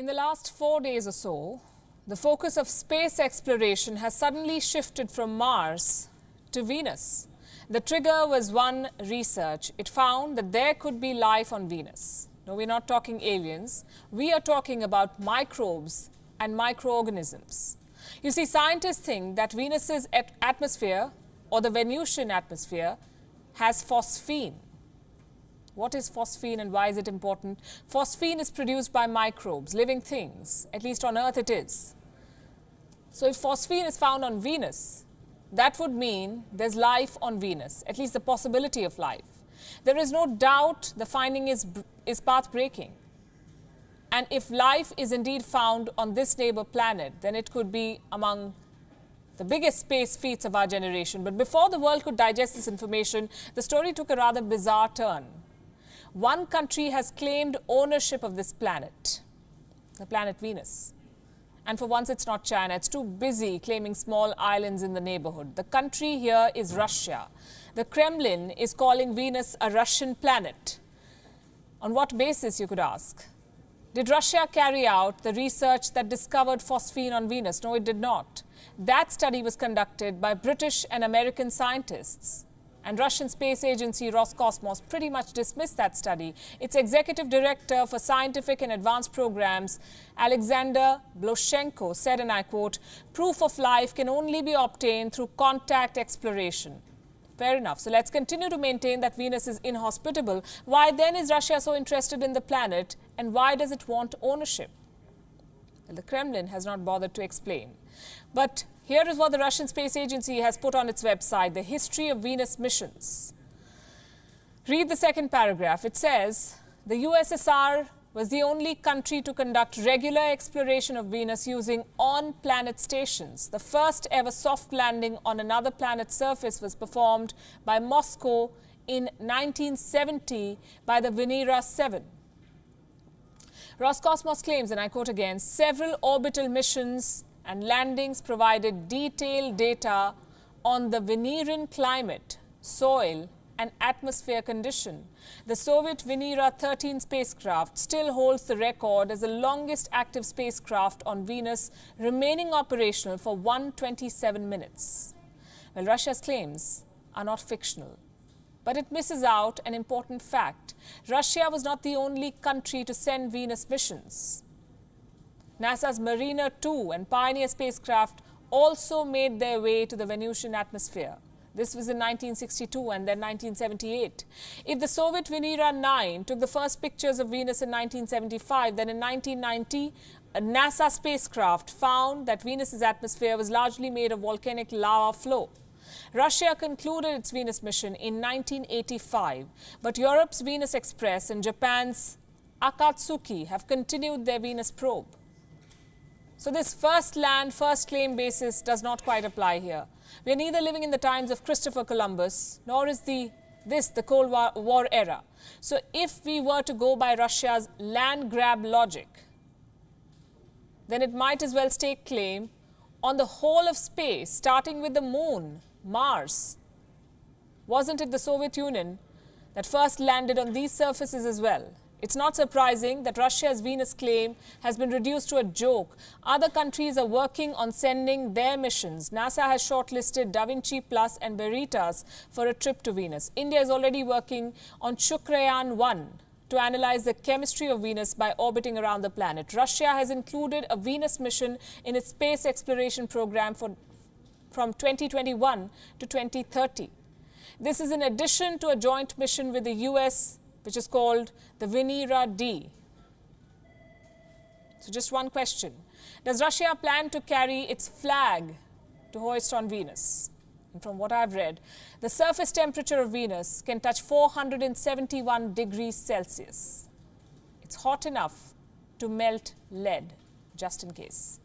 In the last 4 days or so, the focus of space exploration has suddenly shifted from Mars to Venus. The trigger was one research. It found that there could be life on Venus. No, we're not talking aliens. We are talking about microbes and microorganisms. You see, scientists think that Venus's atmosphere, or the Venusian atmosphere, has phosphine. What is phosphine and why is it important? Phosphine is produced by microbes, living things. At least on Earth it is. So if phosphine is found on Venus, that would mean there's life on Venus, at least the possibility of life. There is no doubt the finding is path-breaking. And if life is indeed found on this neighbor planet, then it could be among the biggest space feats of our generation. But before the world could digest this information, the story took a rather bizarre turn. One country has claimed ownership of this planet, the planet Venus. And for once, it's not China. It's too busy claiming small islands in the neighborhood. The country here is Russia. The Kremlin is calling Venus a Russian planet. On what basis, you could ask? Did Russia carry out the research that discovered phosphine on Venus? No, it did not. That study was conducted by British and American scientists. And Russian space agency Roscosmos pretty much dismissed that study. Its executive director for scientific and advanced programs, Alexander Bloshenko, said, and I quote, "Proof of life can only be obtained through contact exploration." Fair enough. So let's continue to maintain that Venus is inhospitable. Why then is Russia so interested in the planet, and why does it want ownership? Well, the Kremlin has not bothered to explain. But here is what the Russian Space Agency has put on its website, the history of Venus missions. Read the second paragraph. It says, the USSR was the only country to conduct regular exploration of Venus using on-planet stations. The first ever soft landing on another planet's surface was performed by Moscow in 1970 by the Venera 7. Roscosmos claims, and I quote again, several orbital missions and landings provided detailed data on the Veneran climate, soil, and atmosphere condition. The Soviet Venera 13 spacecraft still holds the record as the longest active spacecraft on Venus, remaining operational for 127 minutes. Well, Russia's claims are not fictional, but it misses out an important fact. Russia was not the only country to send Venus missions. NASA's Mariner 2 and Pioneer spacecraft also made their way to the Venusian atmosphere. This was in 1962 and then 1978. If the Soviet Venera 9 took the first pictures of Venus in 1975, then in 1990, a NASA spacecraft found that Venus's atmosphere was largely made of volcanic lava flow. Russia concluded its Venus mission in 1985, but Europe's Venus Express and Japan's Akatsuki have continued their Venus probe. So this first land, first claim basis does not quite apply here. We are neither living in the times of Christopher Columbus, nor is this the Cold War era. So if we were to go by Russia's land grab logic, then it might as well stake claim on the whole of space, starting with the moon, Mars. Wasn't it the Soviet Union that first landed on these surfaces as well? It's not surprising that Russia's Venus claim has been reduced to a joke. Other countries are working on sending their missions. NASA has shortlisted Da Vinci Plus and Veritas for a trip to Venus. India is already working on Chandrayaan-1 to analyze the chemistry of Venus by orbiting around the planet. Russia has included a Venus mission in its space exploration program from 2021 to 2030. This is in addition to a joint mission with the US, which is called the Venera D. So just one question. Does Russia plan to carry its flag to hoist on Venus? And from what I've read, the surface temperature of Venus can touch 471 degrees Celsius. It's hot enough to melt lead, just in case.